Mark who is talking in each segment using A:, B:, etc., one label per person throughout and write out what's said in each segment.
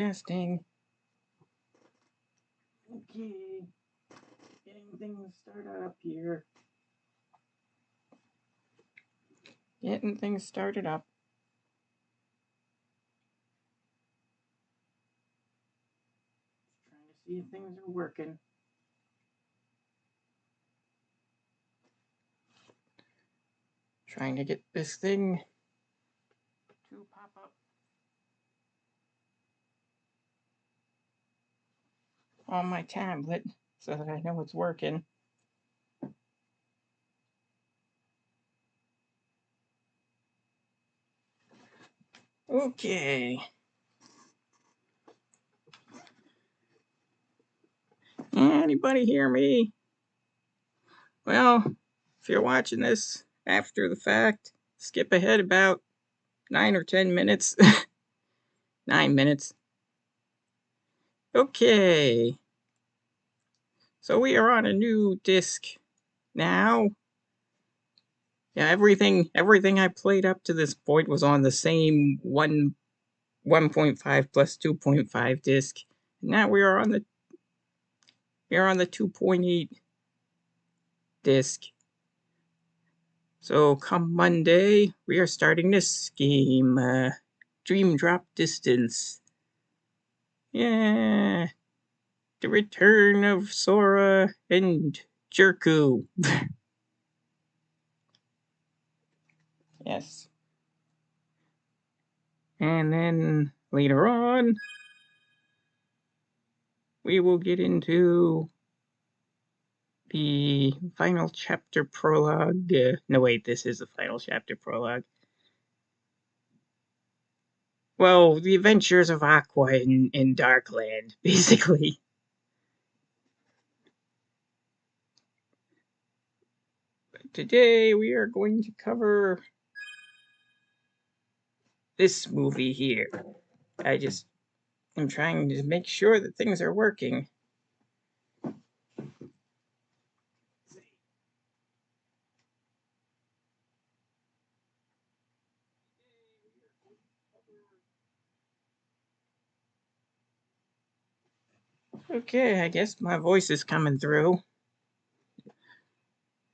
A: Testing. Okay. Getting things started up here. Getting things started up. Trying to see if things are working. Trying to get this thing to pop up on my tablet so that I know it's working. Okay. Anybody hear me? Well, if you're watching this after the fact, skip ahead about 9 or 10 minutes. 9 minutes. Okay. So we are on a new disc now. Yeah, everything I played up to this point was on the same 1.5 plus 2.5 disc. Now we are on the 2.8 disc. So come Monday, we are starting this game, Dream Drop Distance. Yeah, the return of Sora and Jerku. Yes. And then later on, we will get into the final chapter prologue. No, wait, this is the final chapter prologue. Well, the adventures of Aqua in Darkland, basically. But today we are going to cover this movie here. I'm trying to make sure that things are working. Okay, I guess my voice is coming through.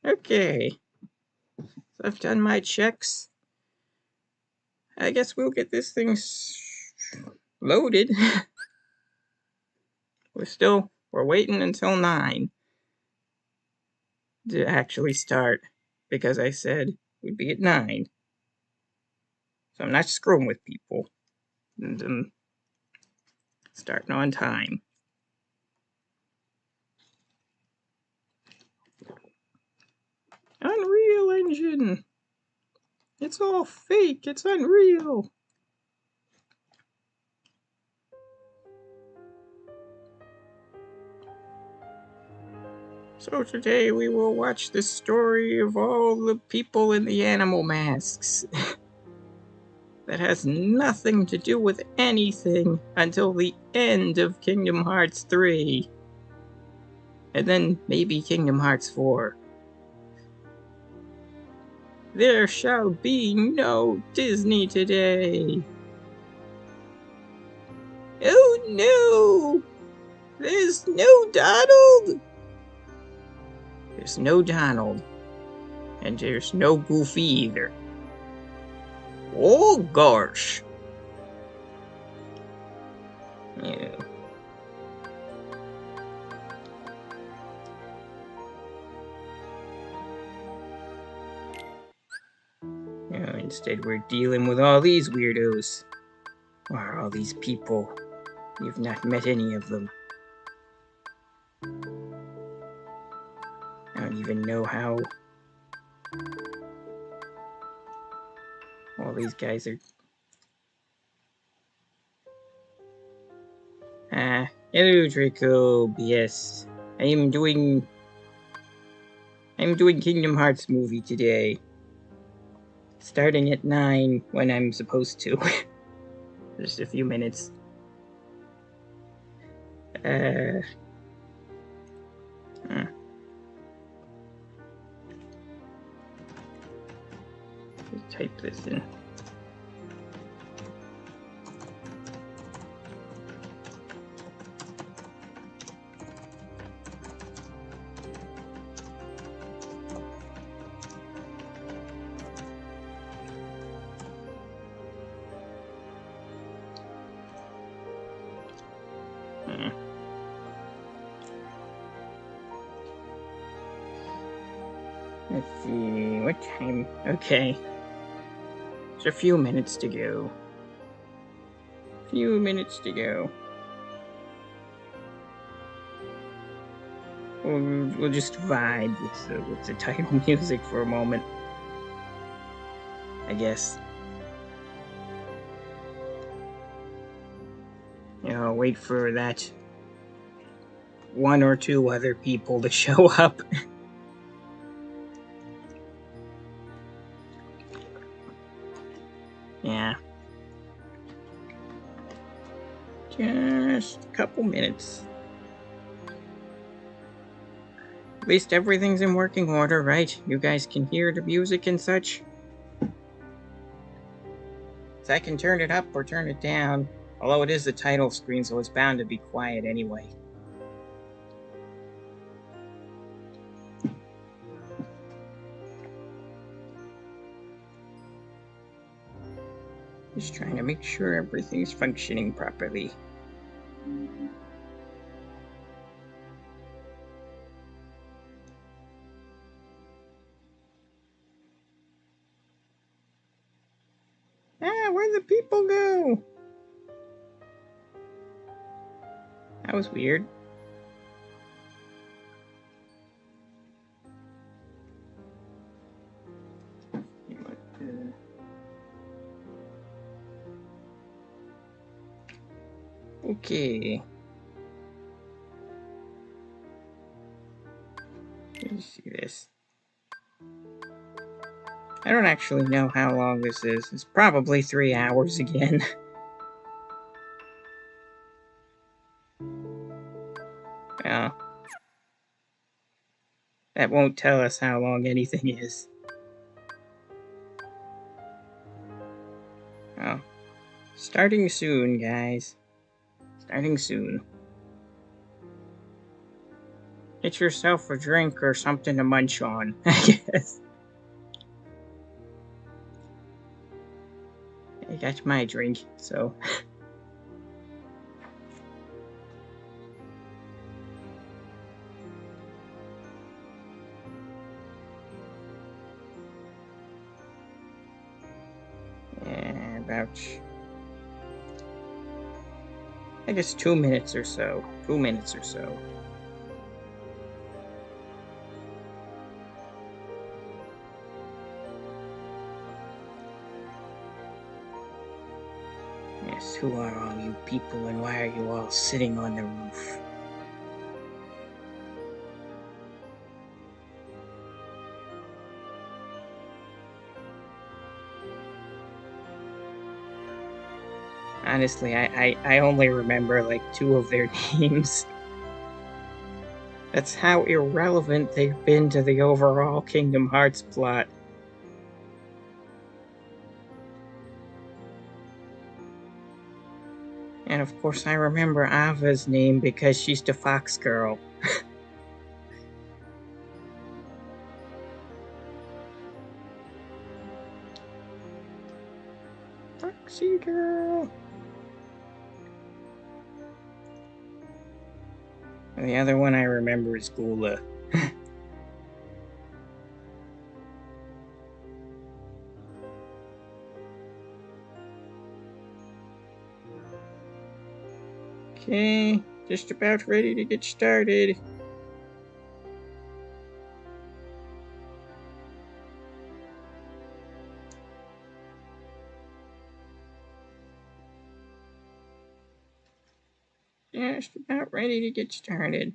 A: Okay, so I've done my checks. I guess we'll get this thing loaded. We're waiting until 9 to actually start, because I said we'd be at 9. So I'm not screwing with people. And I'm starting on time. Unreal Engine! It's all fake, it's unreal! So today we will watch the story of all the people in the animal masks. That has nothing to do with anything until the end of Kingdom Hearts 3. And then maybe Kingdom Hearts 4. There shall be no Disney today. Oh no! There's no Donald! There's no Donald. And there's no Goofy either. Oh gosh. Yeah. Instead we're dealing with all these weirdos. Or all these people. You've not met any of them. I don't even know how all these guys are. Hello Draco. Yes. I'm doing Kingdom Hearts movie today. Starting at 9 when I'm supposed to. Just a few minutes. Just type this in. Let's see, what time? Okay. There's a few minutes to go. We'll just vibe with the title music for a moment, I guess. Wait for that one or two other people to show up. Yeah. Just a couple minutes. At least everything's in working order, right? You guys can hear the music and such? So I can turn it up or turn it down. Although it is the title screen, so it's bound to be quiet anyway. Just trying to make sure everything's functioning properly. Where'd the people go? That was weird. Okay. Let me see this. I don't actually know how long this is. It's probably 3 hours again. Yeah. That won't tell us how long anything is. Oh. Starting soon, guys. Starting soon. Get yourself a drink or something to munch on, I guess. I got my drink, so... yeah, about... I guess 2 minutes or so. 2 minutes or so. Yes, who are all you people and why are you all sitting on the roof? Honestly, I only remember like 2 of their names. That's how irrelevant they've been to the overall Kingdom Hearts plot. And of course I remember Ava's name because she's the Fox Girl. Foxy Girl! And the other one I remember is Gula. Okay, just about ready to get started. Just about ready to get started.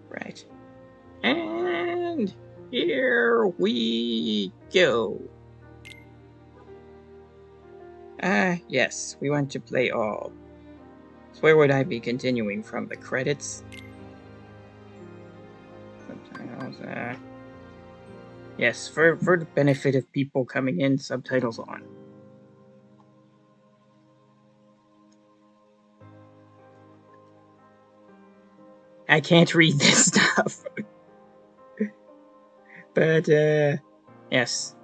A: Right. And here we go. Yes, we want to play all. So where would I be continuing from? The credits? Subtitles, yes, for the benefit of people coming in, subtitles on. I can't read this stuff. But, yes.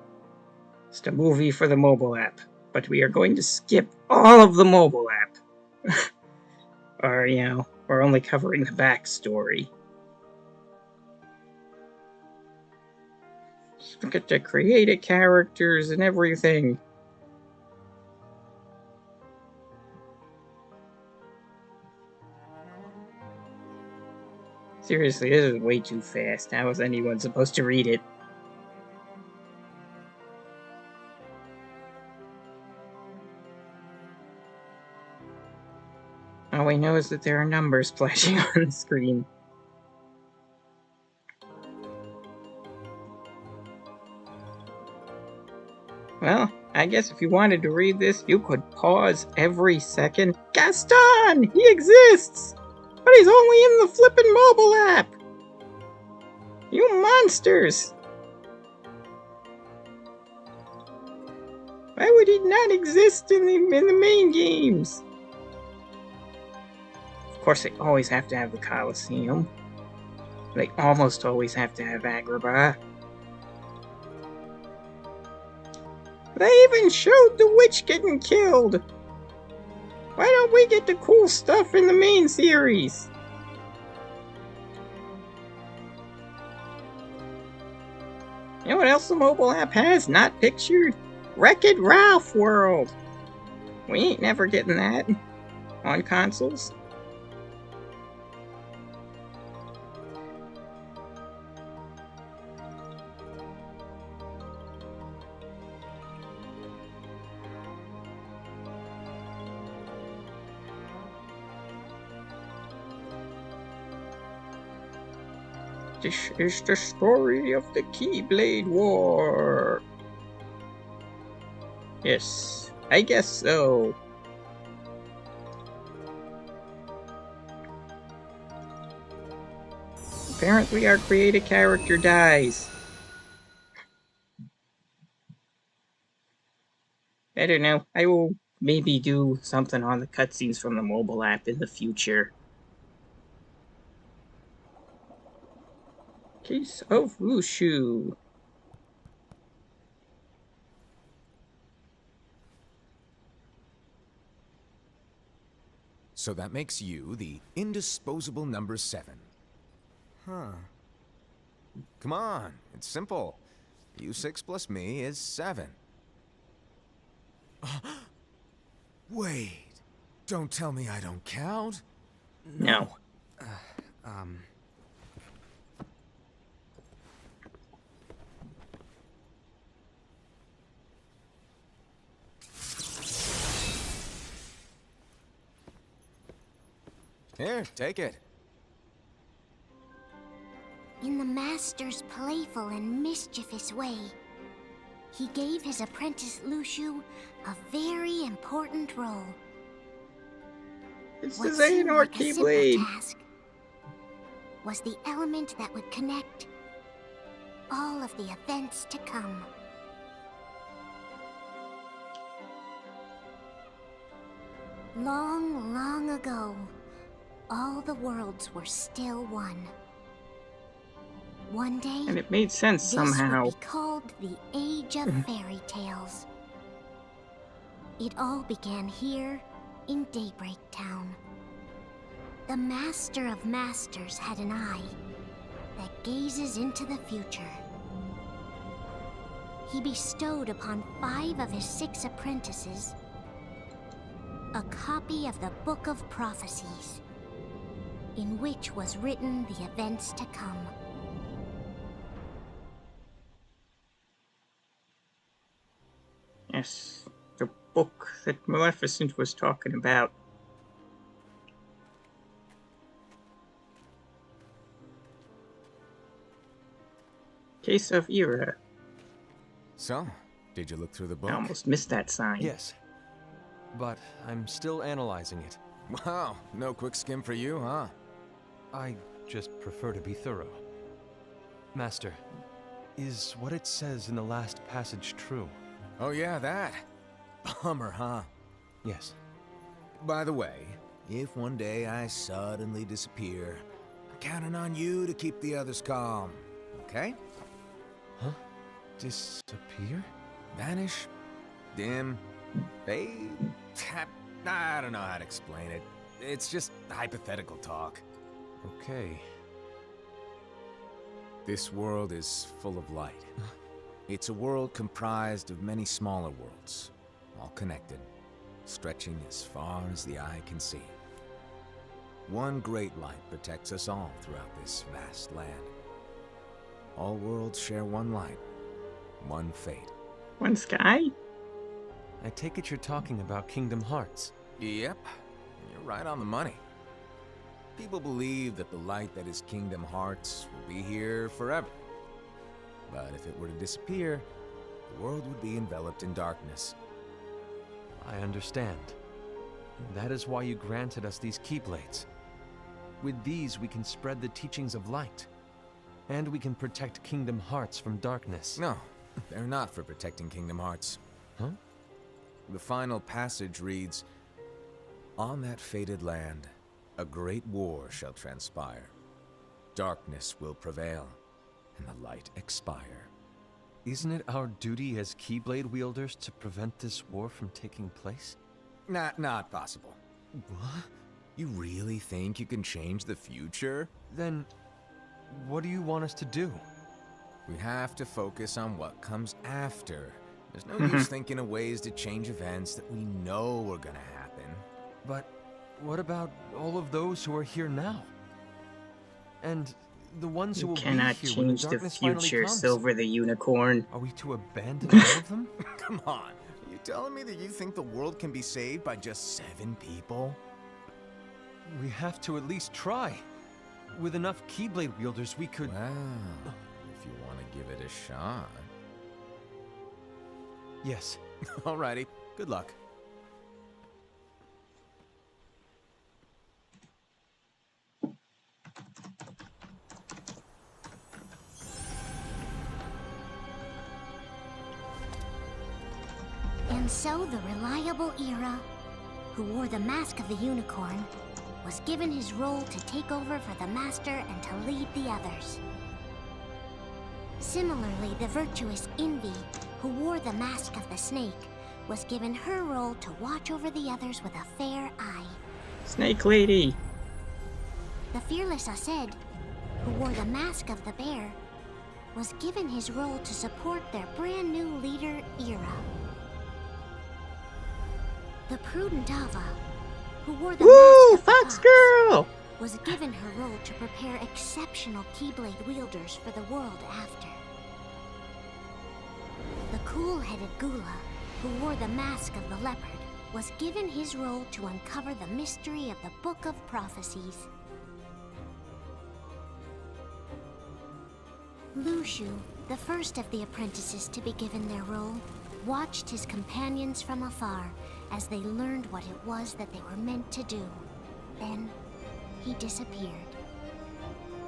A: It's a movie for the mobile app. But we are going to skip all of the mobile app. Or, you know, we're only covering the backstory. Just look at the created characters and everything. Seriously, this is way too fast. How is anyone supposed to read it? All we know is that there are numbers flashing on the screen. Well, I guess if you wanted to read this, you could pause every second. Gaston! He exists! But he's only in the flippin' mobile app! You monsters! Why would he not exist in the main games? Of course, they always have to have the Colosseum. They almost always have to have Agrabah. They even showed the witch getting killed! Why don't we get the cool stuff in the main series? You know what else the mobile app has not pictured? Wreck-It Ralph World! We ain't never getting that on consoles. This is the story of the Keyblade War. Yes, I guess so. Apparently our created character dies. I don't know. I will maybe do something on the cutscenes from the mobile app in the future. Case of Wushu.
B: So that makes you the indisposable number 7. Huh. Come on, it's simple. U6 plus me is 7. Wait, don't tell me I don't count?
A: No.
B: Here, take it.
C: In the Master's playful and mischievous way, he gave his apprentice Luxu a very important role.
A: It's
C: What
A: the
C: seemed
A: Xehanort
C: like a simple
A: Keyblade.
C: task was the element that would connect all of the events to come. Long, long ago, all the worlds were still one. One day,
A: And it made sense somehow.
C: this would be called the Age of Fairy Tales. It all began here in Daybreak Town. The Master of Masters had an eye that gazes into the future. He bestowed upon 5 of his 6 apprentices a copy of the Book of Prophecies, in which was written the events to come.
A: Yes, the book that Maleficent was talking about. Case of Era.
B: So, did you look through the
A: I
B: book?
A: almost missed that sign.
D: Yes, but I'm still analyzing it.
B: Wow, no quick skim for you, huh?
D: I just prefer to be thorough. Master, is what it says in the last passage true?
B: Oh yeah, that. Bummer, huh?
D: Yes.
B: By the way, if one day I suddenly disappear, counting on you to keep the others calm, okay?
D: Huh? Disappear?
B: Vanish, dim, fade. I don't know how to explain it. It's just hypothetical talk.
D: Okay.
B: This world is full of light. It's a world comprised of many smaller worlds, all connected, stretching as far as the eye can see. One great light protects us all throughout this vast land. All worlds share one light, one fate.
A: One sky?
D: I take it you're talking about Kingdom Hearts.
B: Yep, you're right on the money. People believe that the light that is Kingdom Hearts will be here forever. But if it were to disappear, the world would be enveloped in darkness.
D: I understand. That is why you granted us these Keyblades. With these, we can spread the teachings of light. And we can protect Kingdom Hearts from darkness.
B: No, they're not for protecting Kingdom Hearts.
D: Huh?
B: The final passage reads, "On that fated land, a great war shall transpire. Darkness will prevail, and the light expire."
D: Isn't it our duty as Keyblade wielders to prevent this war from taking place?
B: Not possible.
D: What?
B: You really think you can change the future?
D: Then, what do you want us to do?
B: We have to focus on what comes after. There's no use thinking of ways to change events that we know are gonna happen.
D: But what about all of those who are here now? And the ones who
A: You
D: will be
A: cannot
D: here when the
A: change the
D: darkness finally
A: future,
D: comes?
A: Silver the Unicorn.
D: Are we to abandon all of them?
B: Come on, are you telling me that you think the world can be saved by just 7 people?
D: We have to at least try. With enough Keyblade wielders, we could...
B: Well, if you want to give it a shot.
D: Yes.
B: Alrighty, good luck.
C: And so the reliable Ira, who wore the mask of the unicorn, was given his role to take over for the Master and to lead the others. Similarly, the virtuous Envy, who wore the mask of the snake, was given her role to watch over the others with a fair eye.
A: Snake Lady.
C: The fearless Aced, who wore the mask of the bear, was given his role to support their brand new leader, Ira. The prudent Ava, who wore the
A: Woo!
C: mask of the
A: Fox
C: fox,
A: Girl!
C: was given her role to prepare exceptional Keyblade wielders for the world after. The cool-headed Gula, who wore the mask of the leopard, was given his role to uncover the mystery of the Book of Prophecies. Lushu, the first of the apprentices to be given their role, watched his companions from afar as they learned what it was that they were meant to do. Then, he disappeared.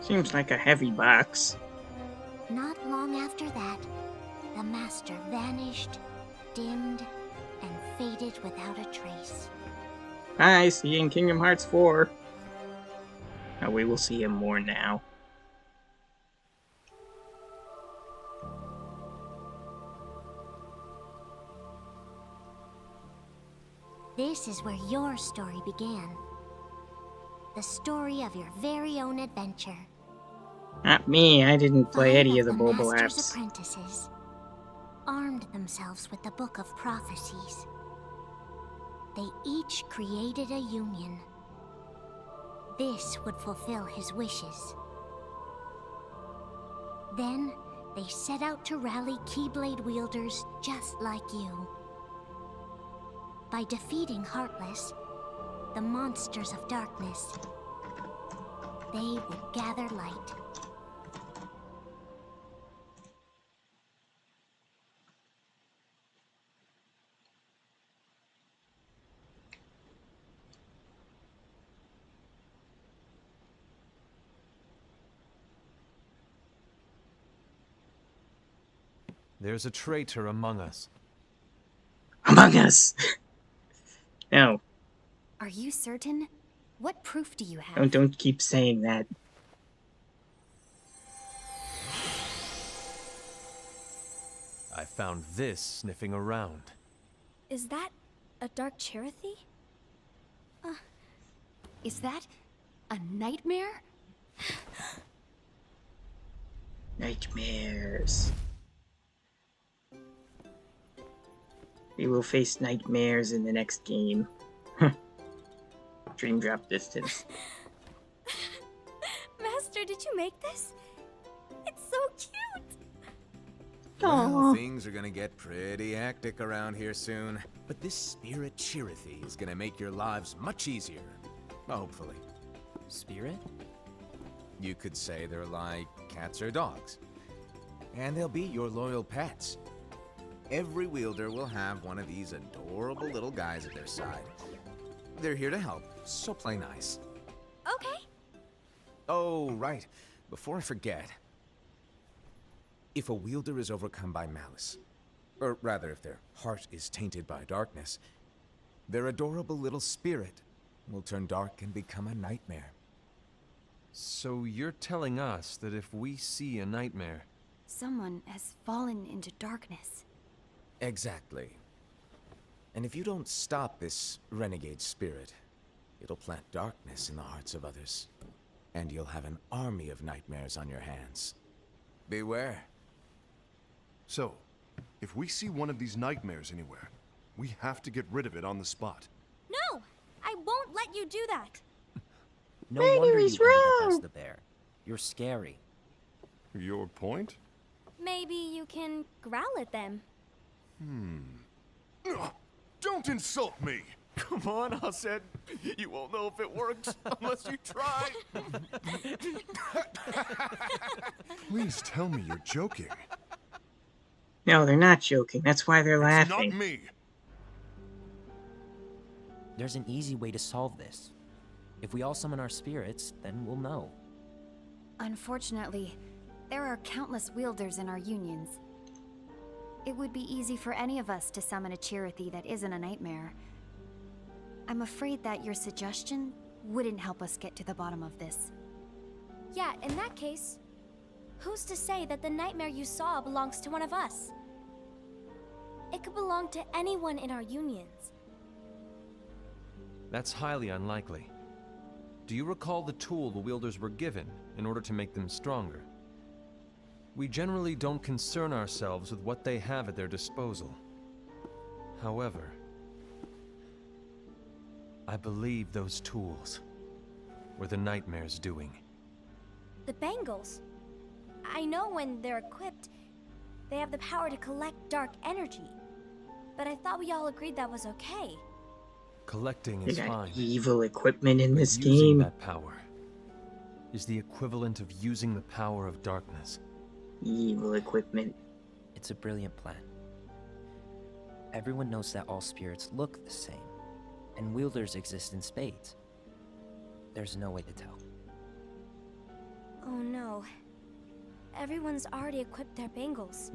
A: Seems like a heavy box.
C: Not long after that, the Master vanished, dimmed, and faded without a trace.
A: I see in Kingdom Hearts 4. Now we will see him more now.
C: This is where your story began. The story of your very own adventure.
A: Not me, I didn't play
C: 5
A: any of the mobile
C: Master's
A: apps.
C: apprentices armed themselves with the Book of Prophecies. They each created a union. This would fulfill his wishes. Then, they set out to rally Keyblade wielders just like you. By defeating Heartless, the monsters of darkness, they would gather light.
D: There's a traitor among us.
A: Among Us! No,
E: Are you certain? What proof do you have?
A: don't keep saying that.
D: found this sniffing around.
E: Is that a Dark Cherothy?
F: Is that a nightmare?
A: Nightmares. We will face nightmares in the next game. Dream drop distance.
E: Master, did you make this? It's so cute!
B: Well, things are gonna get pretty hectic around here soon. But this Spirit Cherothy is gonna make your lives much easier. Hopefully.
G: Spirit?
B: You could say they're like cats or dogs. And they'll be your loyal pets. Every wielder will have one of these adorable little guys at their side. They're here to help, so play nice.
E: Okay.
B: Oh, right. Before I forget. If a wielder is overcome by malice, or rather if their heart is tainted by darkness, their adorable little spirit will turn dark and become a nightmare.
D: So you're telling us that if we see a nightmare...
F: Someone has fallen into darkness.
B: Exactly. And if you don't stop this renegade spirit, it'll plant darkness in the hearts of others. And you'll have an army of nightmares on your hands. Beware.
H: So, if we see one of these nightmares anywhere, we have to get rid of it on the spot.
E: No! I won't let you do that!
G: No wonder you ended up as the bear. You're scary.
H: Your point?
E: Maybe you can growl at them.
H: Don't insult me!
D: Come on, Hased. You won't know if it works unless you try.
H: Please tell me you're joking.
A: No, they're not joking. That's why they're
H: It's
A: laughing.
H: not me!
G: There's an easy way to solve this. If we all summon our spirits, then we'll know.
F: Unfortunately, there are countless wielders in our unions. It would be easy for any of us to summon a Cherothy that isn't a nightmare. I'm afraid that your suggestion wouldn't help us get to the bottom of this.
E: Yeah, in that case, who's to say that the nightmare you saw belongs to one of us? It could belong to anyone in our unions.
D: That's highly unlikely. Do you recall the tool the wielders were given in order to make them stronger? We generally don't concern ourselves with what they have at their disposal. However, I believe those tools were the nightmare's doing.
E: The Bangles. I know when they're equipped, they have the power to collect dark energy. But I thought we all agreed that was okay.
D: Collecting
A: They
D: is
A: got
D: fine.
A: evil equipment in this
D: Using
A: game.
D: that power is the equivalent of using the power of darkness.
A: Evil equipment.
G: It's a brilliant plan. Everyone knows that all spirits look the same, and wielders exist in spades. There's no way to tell.
E: Oh no. Everyone's already equipped their Bangles.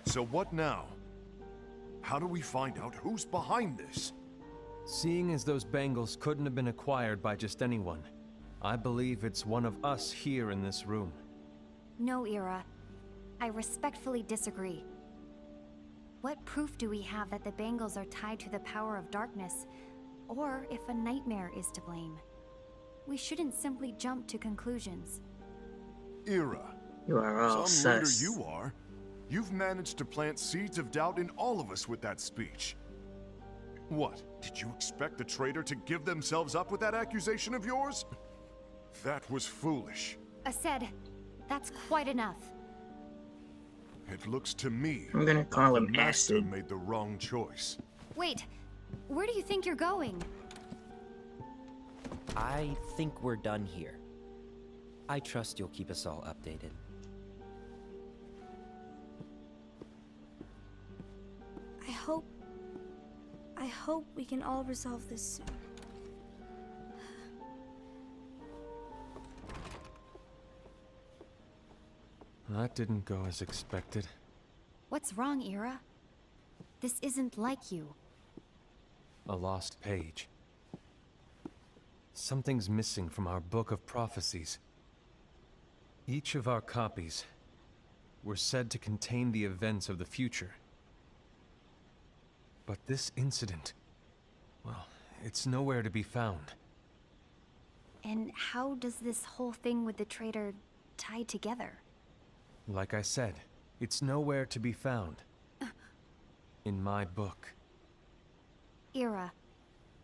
H: So what now? How do we find out who's behind this?
D: Seeing as those bangles couldn't have been acquired by just anyone, I believe it's one of us here in this room.
F: No, Ira. I respectfully disagree. What proof do we have that the Bangles are tied to the power of darkness, or if a nightmare is to blame? We shouldn't simply jump to conclusions.
H: Ira.
A: You are all
H: Some leader
A: sus.
H: you are. You've managed to plant seeds of doubt in all of us with that speech. What? Did you expect the traitor to give themselves up with that accusation of yours? That was foolish.
F: Hased, that's quite enough.
H: It looks to me
A: I'm gonna call
H: like
A: him
H: the Master
A: Acid.
H: made the wrong choice.
F: Wait, where do you think you're going?
G: I think we're done here. I trust you'll keep us all updated.
E: I hope we can all resolve this soon.
D: That didn't go as expected.
F: What's wrong, Ira? This isn't like you.
D: A lost page. Something's missing from our book of prophecies. Each of our copies were said to contain the events of the future. But this incident, well, it's nowhere to be found.
F: And how does this whole thing with the traitor tie together?
D: Like I said, it's nowhere to be found. In my book.
F: Ira,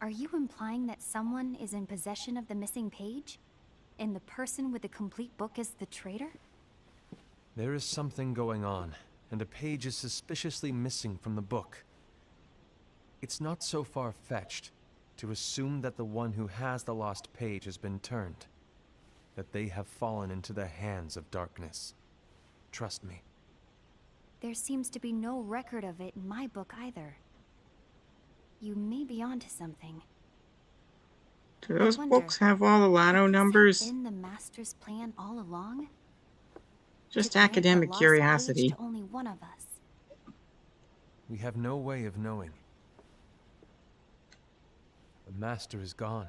F: are you implying that someone is in possession of the missing page? And the person with the complete book is the traitor?
D: There is something going on, and a page is suspiciously missing from the book. It's not so far-fetched to assume that the one who has the lost page has been turned, that they have fallen into the hands of darkness. Trust me.
F: There seems to be no record of it in my book either. You may be onto something.
A: Do those
F: I wonder,
A: books have all the lotto
F: could this have
A: numbers?
F: been the Master's plan all along?
A: Just
F: To grant the
A: academic
F: lost
A: curiosity.
F: page to only one of us.
D: We have no way of knowing. The Master is gone.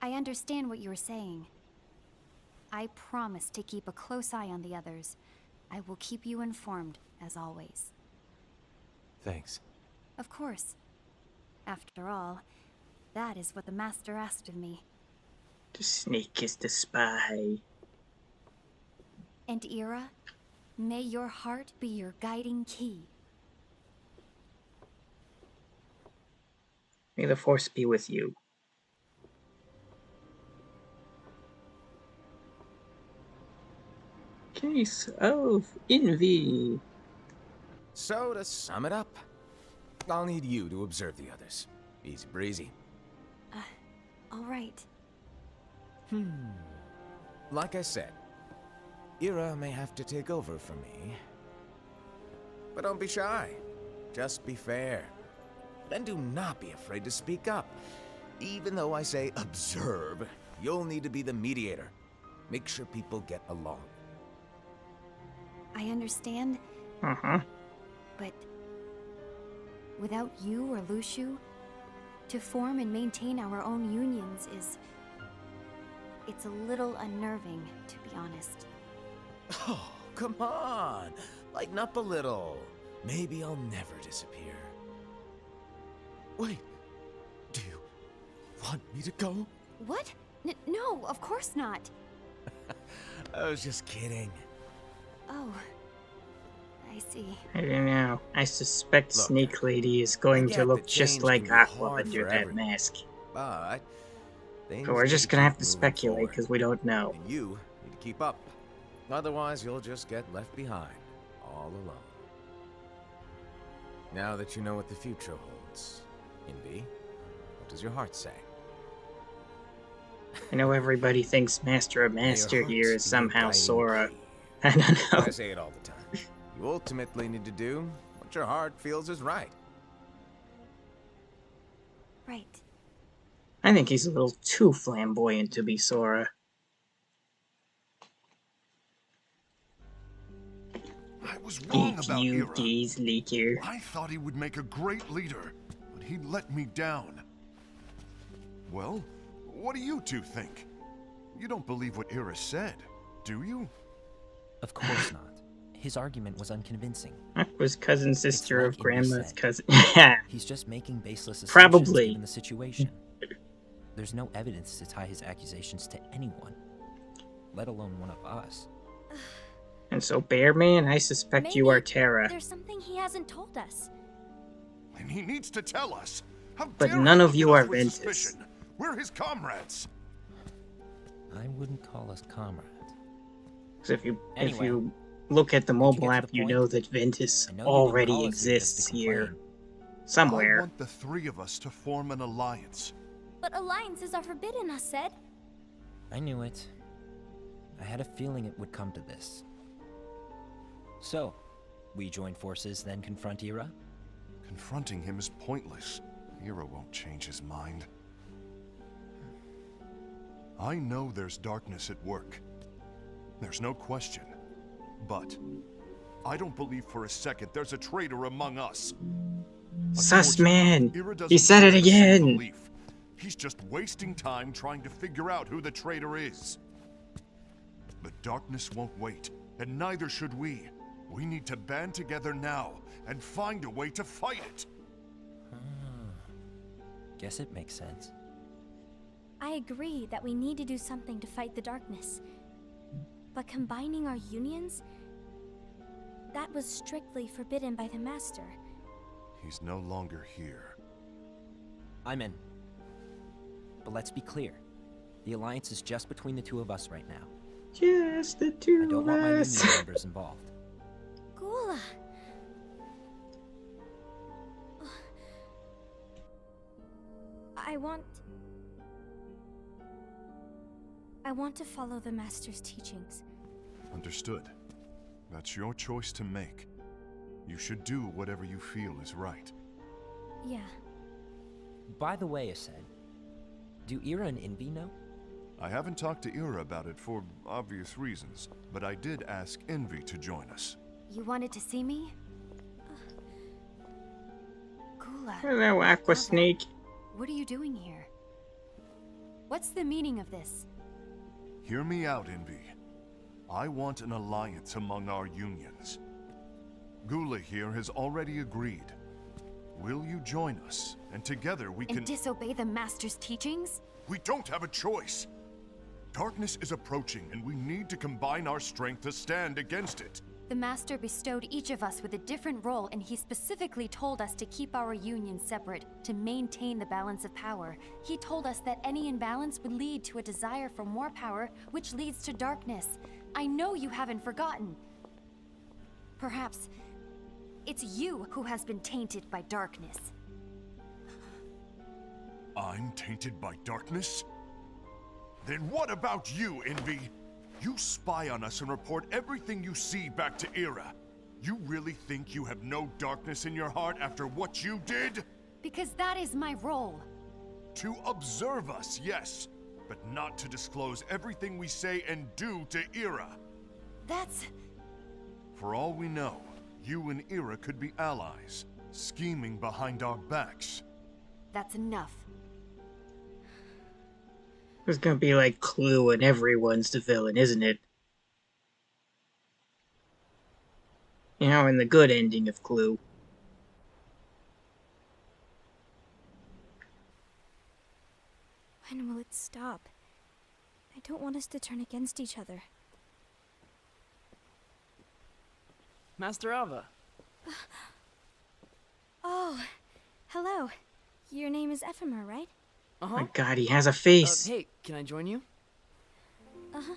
F: I understand what you're saying. I promise to keep a close eye on the others. I will keep you informed, as always.
D: Thanks.
F: Of course. After all, that is what the Master asked of me.
A: The snake is the spy.
F: And Ira, may your heart be your guiding key.
A: May the force be with you. Case of envy.
B: So, to sum it up, I'll need you to observe the others. Easy breezy.
F: All right.
B: Like I said, Ira may have to take over for me. But don't be shy. Just be fair. And do not be afraid to speak up. Even though I say observe, you'll need to be the mediator. Make sure people get along.
F: I understand,
A: Uh-huh.
F: but without you or Luxu, to form and maintain our own unions is... it's a little unnerving, to be honest.
B: Oh, come on. Lighten up a little. Maybe I'll never disappear. Wait. Do you want me to go?
F: What? No, of course not.
B: I was just kidding.
F: Oh, I see.
A: I don't know. I suspect
B: Look,
A: Snake Lady is going
B: I
A: to
B: get
A: look
B: that
A: just
B: change
A: like
B: can be
A: Aqua
B: hard
A: under
B: for
A: that
B: everyone.
A: mask.
B: But things
A: So we're
B: need
A: just
B: to
A: gonna have
B: keep
A: to
B: moving
A: speculate
B: forward.
A: because we don't know.
B: And you need to keep up. Otherwise, you'll just get left behind, all alone. Now that you know what the future holds, Envy, what does your heart say?
A: I know everybody thinks Master of
B: May your
A: Master
B: heart
A: here
B: be
A: is
B: your
A: somehow
B: guiding
A: Sora.
B: key.
A: I don't know.
B: I say it all the time. You ultimately need to do what your heart feels is right.
F: Right.
A: I think he's a little too flamboyant to be Sora.
H: I was wrong
A: Eat
H: about
A: you,
H: Ira.
A: Days Leaker.
H: I thought he would make a great leader, but he let me down. Well, what do you two think? You don't believe what Ira said, do you?
G: Of course not. His argument was unconvincing.
A: Aqua's cousin sister
G: like
A: of
G: Indy
A: Grandma's
G: said.
A: cousin. Yeah.
G: He's just making baseless assumptions
A: Probably.
G: given the situation. There's no evidence to tie his accusations to anyone, let alone one of us.
A: And so, Bearman, I suspect you
E: Maybe
A: are Terra.
E: There's something he hasn't told us.
H: And he needs to tell us. How
A: But
H: dare
A: none
H: he
A: of
H: look
A: you
H: at us
A: are
H: with
A: Ventus.
H: suspicion? We're his comrades.
G: I wouldn't call us comrades.
A: 'Cause if you
G: Anyway,
A: look at the
G: get
A: mobile
G: to
A: app,
G: the
A: you
G: point?
A: know that Ventus
G: I know you didn't
A: already
G: call us here just
A: exists
G: to
A: here.
G: complain.
H: I
A: Somewhere.
H: want the three of us to form an alliance.
E: But alliances are forbidden, us said.
G: I knew it. I had a feeling it would come to this. So, we join forces, then confront Ira?
H: Confronting him is pointless. Ira won't change his mind. I know there's darkness at work. There's no question. But I don't believe for a second there's a traitor among us.
A: Sus
H: Unfortunately,
A: man!
H: Ira doesn't
A: He said it
H: share the same
A: again!
H: belief. He's just wasting time trying to figure out who the traitor is. The darkness won't wait, and neither should we. We need to band together now and find a way to fight it.
G: Guess it makes sense.
E: I agree that we need to do something to fight the darkness. But combining our unions? That was strictly forbidden by the Master.
H: He's no longer here.
G: I'm in. But let's be clear. The alliance is just between the two of us right now.
A: Just the
G: I
A: two
G: don't
A: of
G: want my union
A: us.
G: members involved.
E: Gula! I want to follow the Master's teachings.
H: Understood. That's your choice to make. You should do whatever you feel is right.
E: Yeah.
G: By the way, Ascend, do Ira and Envy know?
H: I haven't talked to Ira about it for obvious reasons, but I did ask Envy to join us.
F: You wanted to see me? Gula.
A: Hello, Aqua Snake.
F: What are you doing here? What's the meaning of this?
H: Hear me out, Envy. I want an alliance among our unions. Gula here has already agreed. Will you join us? And together we can—
F: And disobey the Master's teachings?
H: We don't have a choice! Darkness is approaching, and we need to combine our strength to stand against it.
F: The Master bestowed each of us with a different role, and he specifically told us to keep our union separate, to maintain the balance of power. He told us that any imbalance would lead to a desire for more power, which leads to darkness. I know you haven't forgotten. Perhaps it's you who has been tainted by darkness.
H: I'm tainted by darkness? Then what about you, Envy? You spy on us and report everything you see back to Ira. You really think you have no darkness in your heart after what you did?
F: Because that is my role.
H: To observe us, yes, but not to disclose everything we say and do to Ira.
F: That's...
H: For all we know, you and Ira could be allies, scheming behind our backs.
F: that's enough.
A: It's gonna be like Clue and everyone's the villain, isn't it? You know, in the good ending of Clue.
E: When will it stop? I don't want us to turn against each other.
I: Master Alva.
E: Oh, hello. Your name is Ephemer, right?
I: Uh-huh.
A: My god, he has a face.
I: Hey, can I join you?
E: Uh-huh.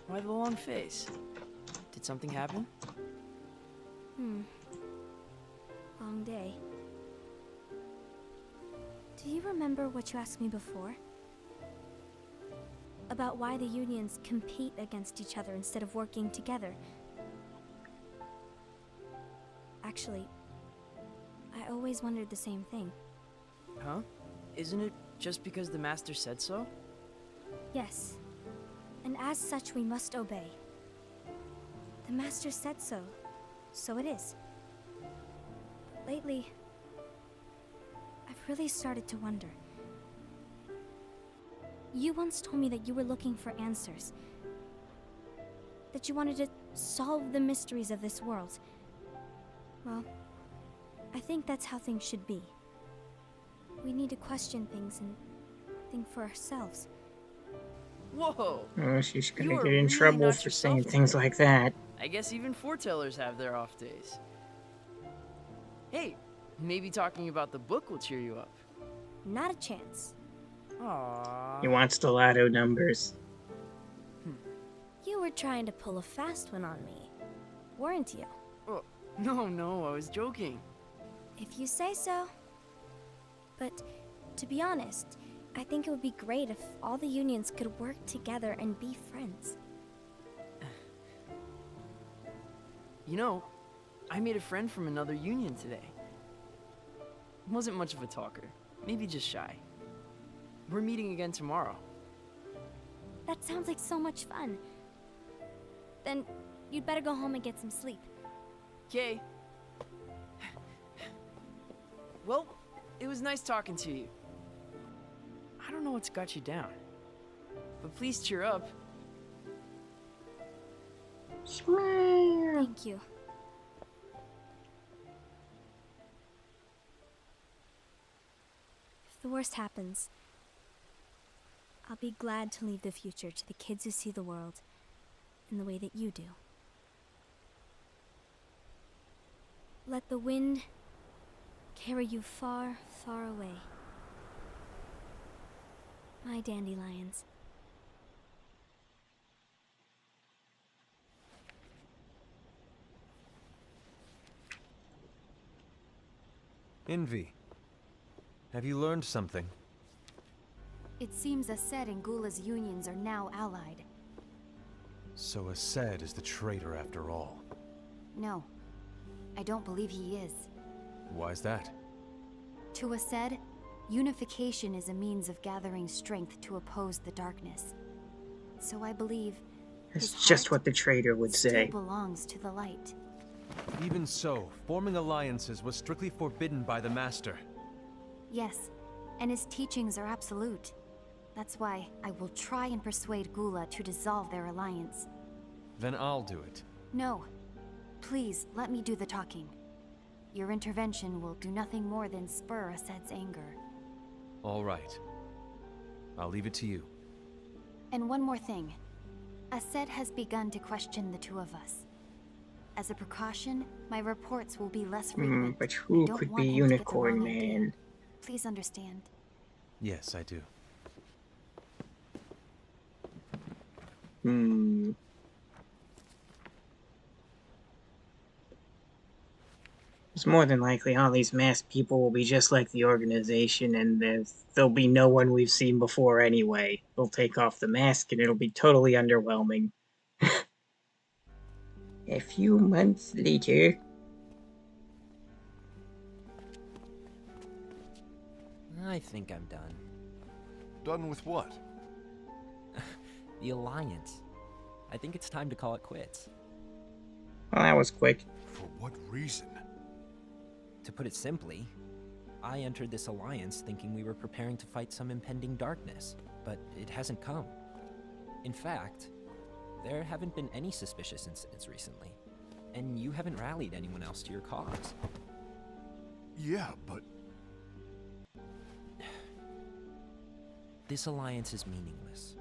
I: Why the long face? Did something happen?
E: Long day. Do you remember what you asked me before? About why the unions compete against each other instead of working together. Actually, I always wondered the same thing.
I: Huh? Isn't it just because the Master said so?
E: Yes. And as such, we must obey. The Master said so, so it is. But lately, I've really started to wonder. You once told me that you were looking for answers. That you wanted to solve the mysteries of this world. Well, I think that's how things should be. We need to question things and think for ourselves.
I: Whoa!
A: Oh, she's
I: You
A: gonna
I: are
A: get in
I: really
A: trouble
I: not
A: for
I: yourself
A: saying
I: today.
A: things like that.
I: I guess even foretellers have their off days. Hey, maybe talking about the book will cheer you up.
E: Not a chance.
I: Aww.
A: He wants the lotto numbers.
E: You were trying to pull a fast one on me, weren't you?
I: Oh, no, I was joking.
E: If you say so. But to be honest, I think it would be great if all the unions could work together and be friends.
I: You know, I made a friend from another union today. Wasn't much of a talker, maybe just shy. We're meeting again tomorrow.
E: That sounds like so much fun. Then you'd better go home and get some sleep.
I: Okay. Well, it was nice talking to you. I don't know what's got you down. But please cheer up.
A: Smile.
E: Thank you. If the worst happens, I'll be glad to leave the future to the kids who see the world in the way that you do. Let the wind carry you far, far away. My dandelions.
D: Envy, have you learned something?
F: It seems Aced and Gula's unions are now allied.
D: So Aced is the traitor after all.
F: No, I don't believe he is.
D: Why's that?
F: To Aced, unification is a means of gathering strength to oppose the darkness. So I believe
A: That's
F: his
A: just
F: heart
A: what the traitor would
F: still
A: say.
F: belongs to the light.
D: Even so, forming alliances was strictly forbidden by the Master.
F: Yes, and his teachings are absolute. That's why I will try and persuade Gula to dissolve their alliance.
D: Then I'll do it.
F: No. Please, let me do the talking. Your intervention will do nothing more than spur Aced's anger.
D: All right. I'll leave it to you.
F: And one more thing. Aced has begun to question the two of us. As a precaution, my reports will be less frequent.
A: But
F: I
A: who
F: don't
A: could
F: want
A: be
F: him to get the
A: Unicorn
F: wrong idea.
A: Man?
F: Please understand.
D: Yes, I do.
A: It's more than likely all these masked people will be just like the organization, and there'll be no one we've seen before anyway. They'll take off the mask and it'll be totally underwhelming. A few months later.
G: I think I'm done.
H: Done with what?
G: The Alliance. I think it's time to call it quits.
A: Well, that was quick.
H: For what reason?
G: To put it simply, I entered this alliance thinking we were preparing to fight some impending darkness, but it hasn't come. In fact, there haven't been any suspicious incidents recently, and you haven't rallied anyone else to your cause.
H: Yeah, but...
G: This alliance is meaningless.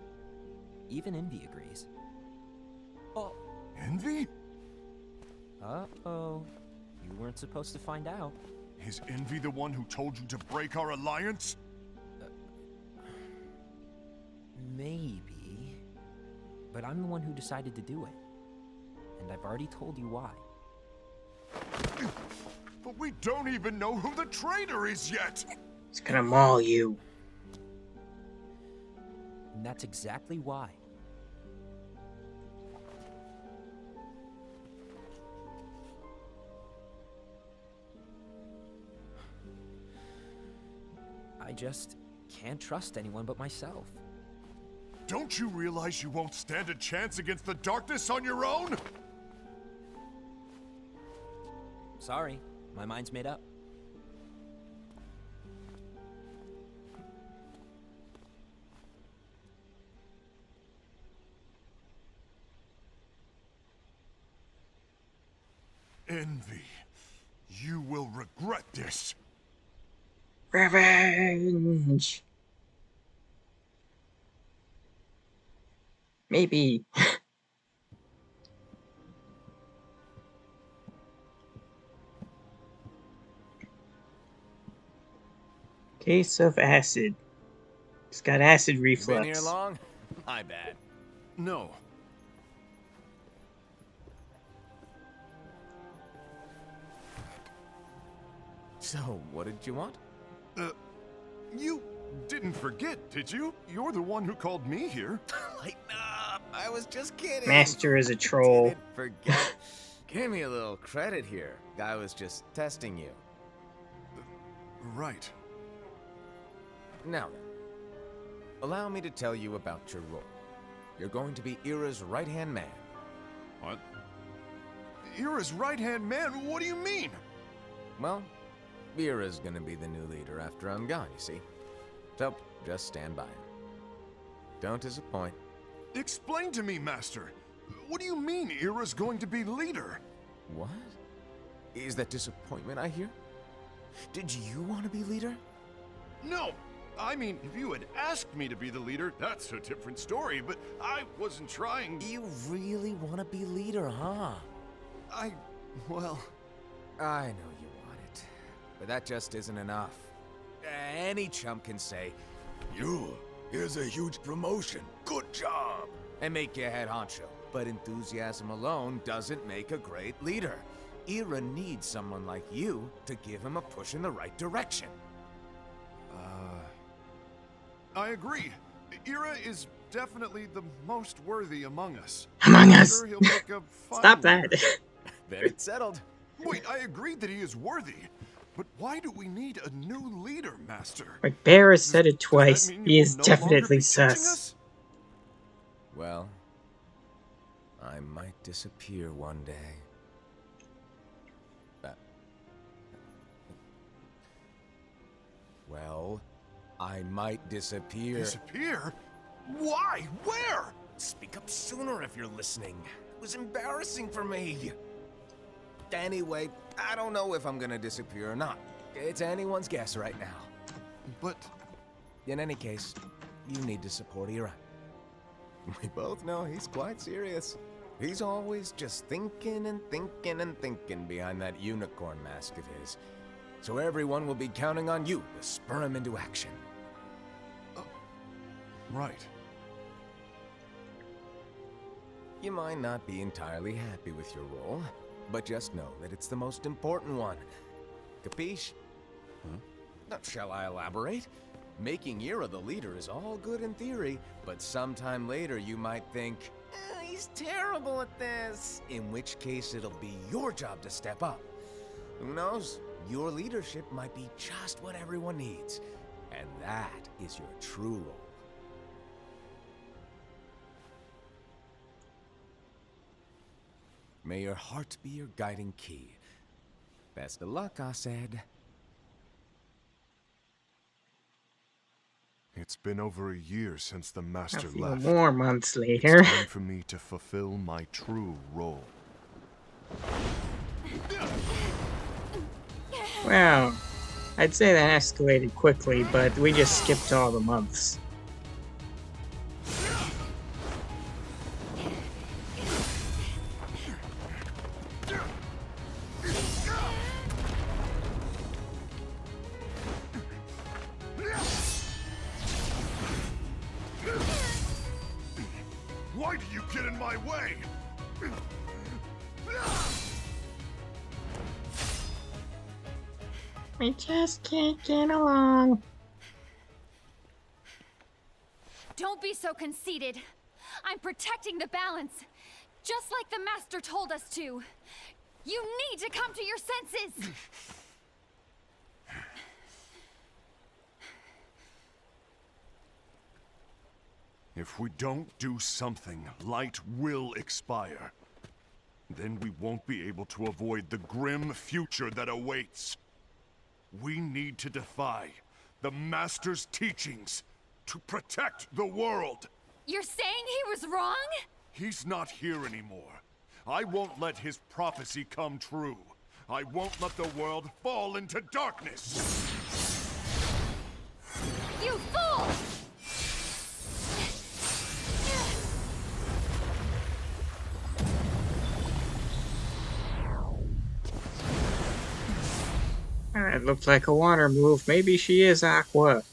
G: Even Envy agrees. Oh.
H: Envy?
G: Uh-oh. You weren't supposed to find out.
H: Is Envy the one who told you to break our alliance?
G: Maybe. But I'm the one who decided to do it. And I've already told you why.
H: But we don't even know who the traitor is yet!
A: It's gonna maul you.
G: And that's exactly why. I just can't trust anyone but myself.
H: Don't you realize you won't stand a chance against the darkness on your own?
G: Sorry, my mind's made up.
H: Envy, you will regret this.
A: Revenge! Maybe. Case of acid. He's got acid reflux.
B: Been here long? My bad.
H: No.
B: So, what did you want?
H: You didn't forget, did you? You're the one who called me here.
B: Lighten up! I was just kidding.
A: Master is a troll.
B: Didn't forget. Give me a little credit here. Guy was just testing you.
H: Right.
B: Now then, allow me to tell you about your role. You're going to be Ira's right-hand man.
H: What? Ira's right-hand man? What do you mean?
B: Well, Ira's gonna be the new leader after I'm gone, you see. So, just stand by him. Don't disappoint.
H: Explain to me, Master. What do you mean Ira's going to be leader?
B: What? Is that disappointment I hear? Did you want to be leader?
H: No! I mean, if you had asked me to be the leader, that's a different story, but I wasn't trying.
B: You really want to be leader, huh?
H: Well...
B: I know you want it, but that just isn't enough. Any chump can say, here's a huge promotion, good job, and make you head honcho. But enthusiasm alone doesn't make a great leader. Ira needs someone like you to give him a push in the right direction.
H: I agree. Ira is definitely the most worthy among us.
A: Among
H: I'm
A: us.
H: sure he'll make a fine
A: Stop that.
H: leader.
B: Then it's settled.
H: Wait, I agreed that he is worthy. But why do we need a new leader, Master?
A: Like, Bear has said it
H: Does that
A: twice.
H: mean
A: He
H: you
A: is
H: will no longer
A: definitely
H: be teaching
A: sus.
H: us?
B: Well, I might disappear one day. Well, I might disappear.
H: Disappear? Why? Where?
B: Speak up sooner if you're listening. It was embarrassing for me. Anyway, I don't know if I'm gonna disappear or not. It's anyone's guess right now.
H: But...
B: In any case, you need to support Ira. We both know he's quite serious. He's always just thinking and thinking and thinking behind that unicorn mask of his. So everyone will be counting on you to spur him into action.
H: Right.
B: You might not be entirely happy with your role, but just know that it's the most important one. Capiche? Now, shall I elaborate? Making Ira the leader is all good in theory, but sometime later you might think, he's terrible at this. In which case it'll be your job to step up. Who knows? Your leadership might be just what everyone needs. And that is your true role. May your heart be your guiding key. Best of luck, Asaid.
H: It's been over a year since the
A: A
H: Master
A: few
H: left.
A: more months later.
H: It's time for me to fulfill my true role.
A: Well, I'd say that escalated quickly, but we just skipped all the months.
H: Why do you get in my way?
A: We just can't get along.
F: Don't be so conceited. I'm protecting the balance, just like the Master told us to. You need to come to your senses.
H: If we don't do something, light will expire. Then we won't be able to avoid the grim future that awaits. We need to defy the Master's teachings to protect the world.
F: You're saying he was wrong?
H: He's not here anymore. I won't let his prophecy come true. I won't let the world fall into darkness.
F: You fool!
A: It looked like a water move. Maybe she is Aqua.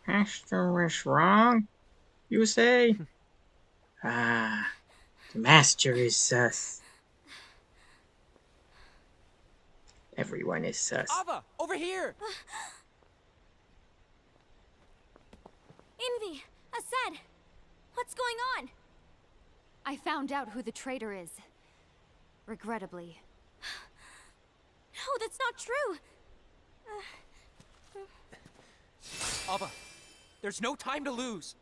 A: Master was wrong, you say? Ah, the Master is sus. Everyone is sus.
G: Ava, over here!
E: Envy! Asaid! What's going on?
F: I found out who the traitor is. Regrettably.
E: No, that's not true!
G: Ava, there's no time to lose.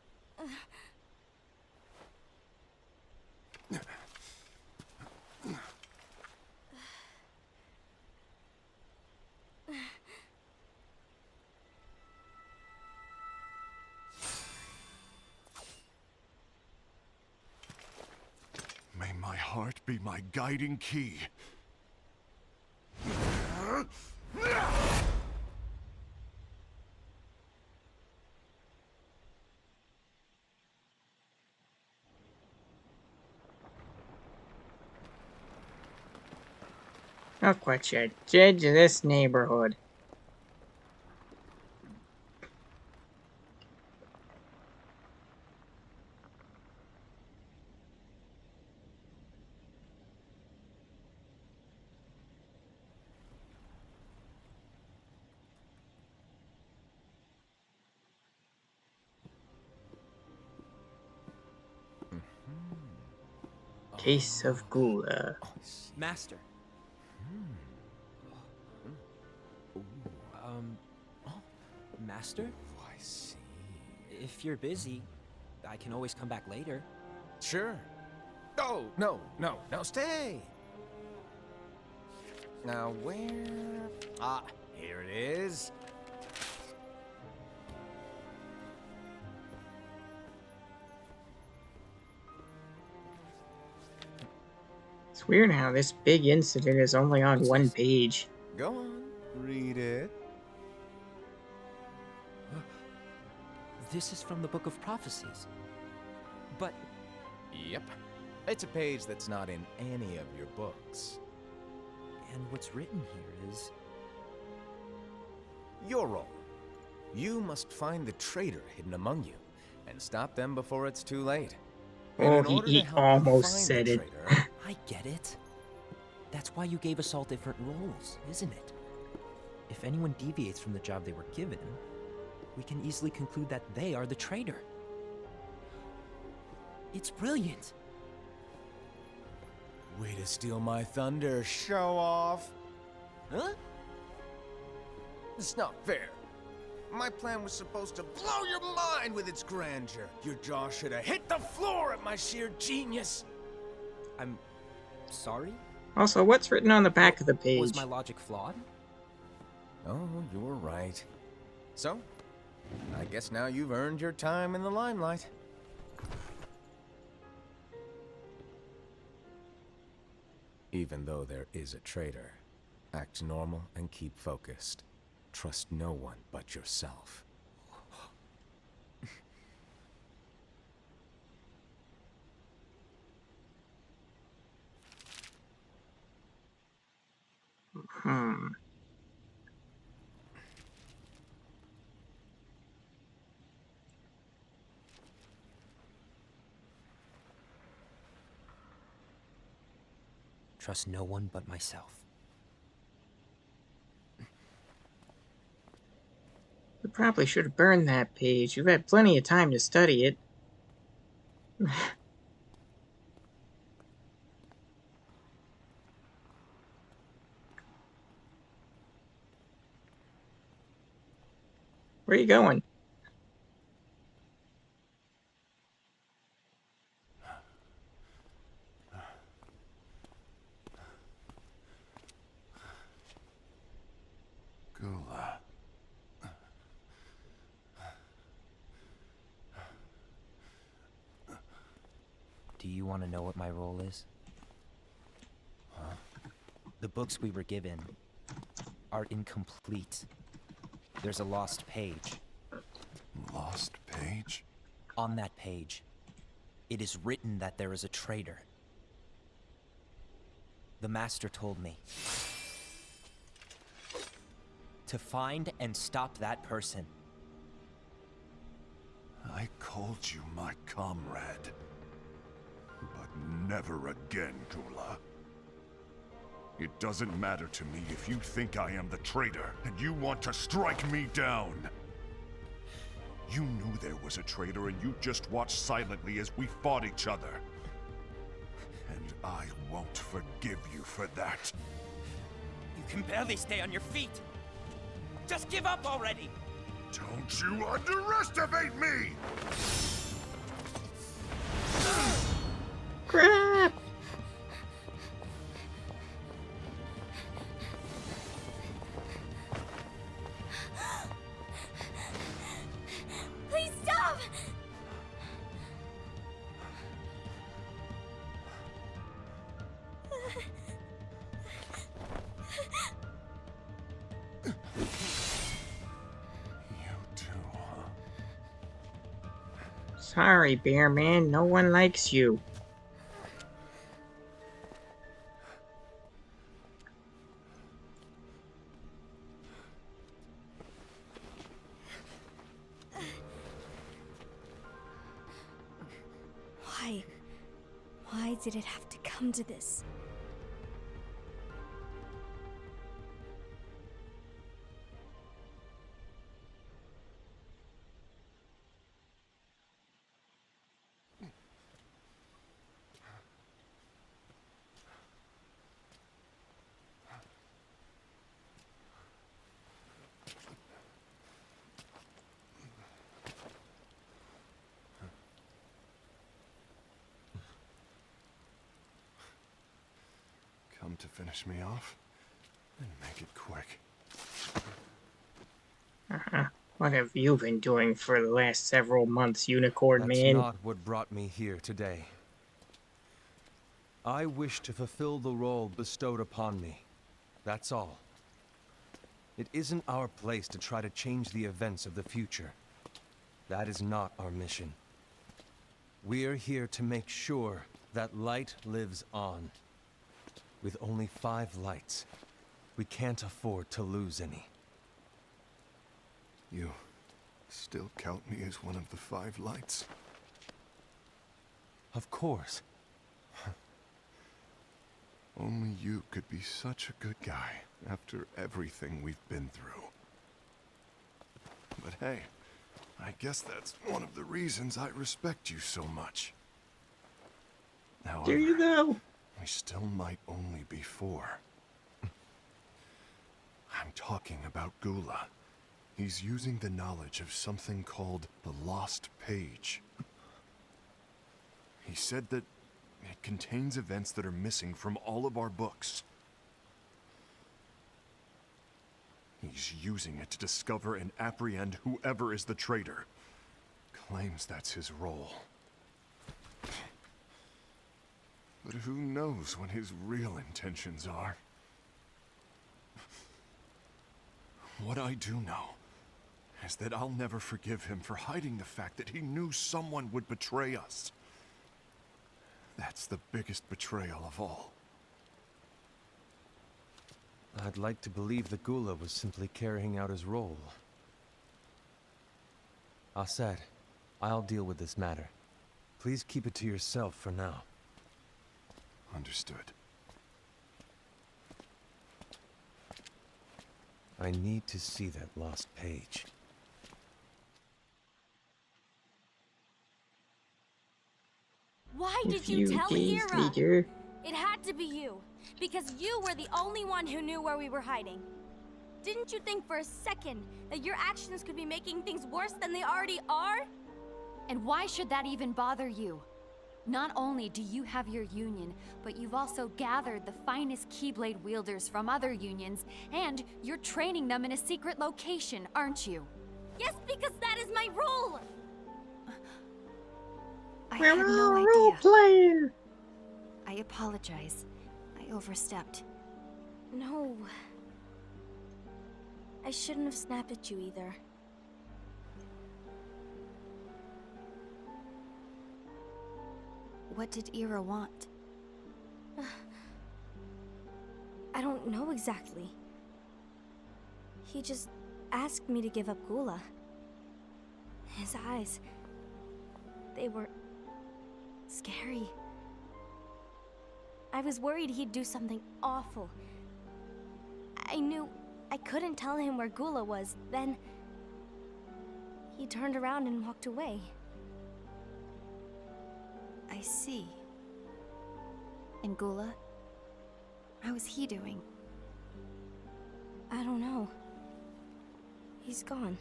H: my heart be my guiding key.
A: Look what you did to this neighborhood. Case of Gula.
G: Master. Master?
B: Oh, I see.
G: If you're busy, I can always come back later.
B: Sure. Oh, no, stay. Now where? Ah, here it is.
A: It's weird how this big incident is only on one page.
B: Go on, read it.
G: This is from the Book of Prophecies. But
B: Yep. It's a page that's not in any of your books.
G: and what's written here is
B: Your role. You must find the traitor hidden among you, and stop them before it's too late. And
A: Oh,
B: in order to
A: he
B: help you
A: almost
B: find
A: said
B: the
A: it.
B: traitor,
G: I get it. That's why you gave us all different roles, isn't it? If anyone deviates from the job they were given, we can easily conclude that they are the traitor. It's brilliant.
B: way to steal my thunder, show off.
G: Huh?
B: It's not fair. My plan was supposed to blow your mind with its grandeur. Your jaw should have hit the floor at my sheer genius.
G: I'm sorry?
A: Also, what's written on the back of the page?
G: Was my logic flawed?
B: Oh, you were right. So, I guess now you've earned your time in the limelight. Even though there is a traitor, act normal and keep focused. Trust no one but yourself.
G: Trust no one but myself.
A: You probably should have burned that page. You've had plenty of time to study it. Where are you going?
H: Gula.
G: Do you want to know what my role is? Huh? The books we were given are incomplete. There's a lost page.
H: Lost page?
G: On that page, it is written that there is a traitor. The Master told me to find and stop that person.
H: I called you my comrade. But never again, Gula. It doesn't matter to me if you think I am the traitor, and you want to strike me down. You knew there was a traitor, and you just watched silently as we fought each other. And I won't forgive you for that.
G: You can barely stay on your feet. Just give up already!
H: Don't you underestimate me!
A: Crap!
E: Please stop!
H: You too, huh?
A: Sorry, Bear Man, no one likes you.
E: Why? Why did it have to come to this?
H: Come to finish me off? And make it quick.
A: What have you been doing for the last several months, Unicorn
D: That's
A: Man?
D: not what brought me here today. I wish to fulfill the role bestowed upon me. That's all. It isn't our place to try to change the events of the future. That is not our mission. We're here to make sure that light lives on. With only 5 lights, we can't afford to lose any.
H: You still count me as one of the 5 lights?
D: Of course.
H: Only you could be such a good guy after everything we've been through. But hey, I guess that's one of the reasons I respect you so much. However,
A: Do you though?
H: we still might only be 4. I'm talking about Gula. He's using the knowledge of something called the Lost Page. He said that it contains events that are missing from all of our books. He's using it to discover and apprehend whoever is the traitor. Claims that's his role. But who knows what his real intentions are? What I do know is that I'll never forgive him for hiding the fact that he knew someone would betray us. That's the biggest betrayal of all.
D: I'd like to believe that Gula was simply carrying out his role. Aset, I'll deal with this matter. Please keep it to yourself for now.
H: Understood.
D: I need to see that lost page.
E: Why did
A: If
E: you tell
A: teased
E: Ira?
A: leader.
E: It had to be you, because you were the only one who knew where we were hiding. Didn't you think for a second that your actions could be making things worse than they already are?
F: And why should that even bother you? Not only do you have your union, but you've also gathered the finest Keyblade wielders from other unions, and you're training them in a secret location, aren't you?
E: Yes, because that is my role!
F: I had
A: We're
F: no
A: all
F: idea.
A: role playing.
F: I apologize. I overstepped.
E: No. I shouldn't have snapped at you either.
F: What did Ira want?
E: I don't know exactly. He just asked me to give up Gula. His eyes, they were scary. I was worried he'd do something awful. I knew I couldn't tell him where Gula was. Then he turned around and walked away.
F: I see. And Gula? How is he doing?
E: I don't know. He's gone.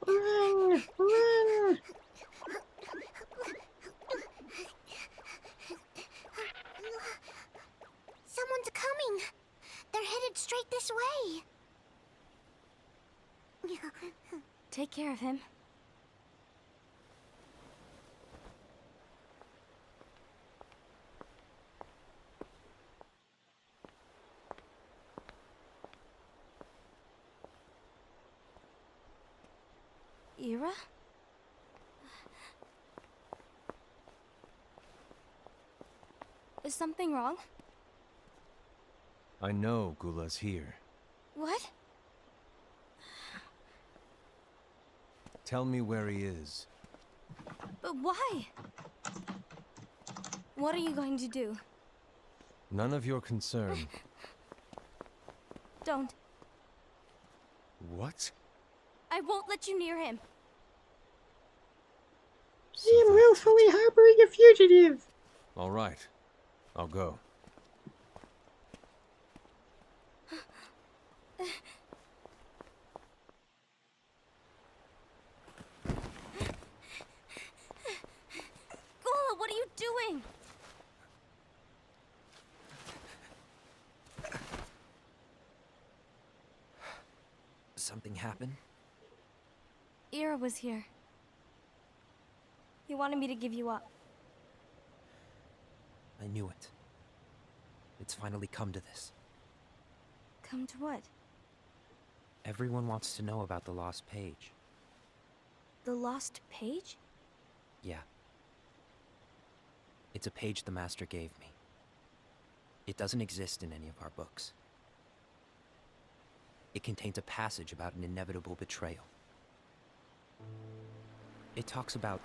A: Run, run.
C: Someone's coming. They're headed straight this way.
E: Take care of him. Ira? Is something wrong?
D: I know Gula's here.
E: What?
D: Tell me where he is.
E: But why? What are you going to do?
D: None of your concern.
E: Don't.
D: What?
E: I won't let you near him.
A: I am willfully harboring a fugitive.
D: All right. I'll go.
E: Gula, what are you doing?
G: Something happened?
E: Ira was here. He wanted me to give you up.
G: I knew it. It's finally come to this.
E: Come to what?
G: Everyone wants to know about the lost page.
E: The lost page?
G: Yeah. It's a page the Master gave me. It doesn't exist in any of our books. It contains a passage about an inevitable betrayal. It talks about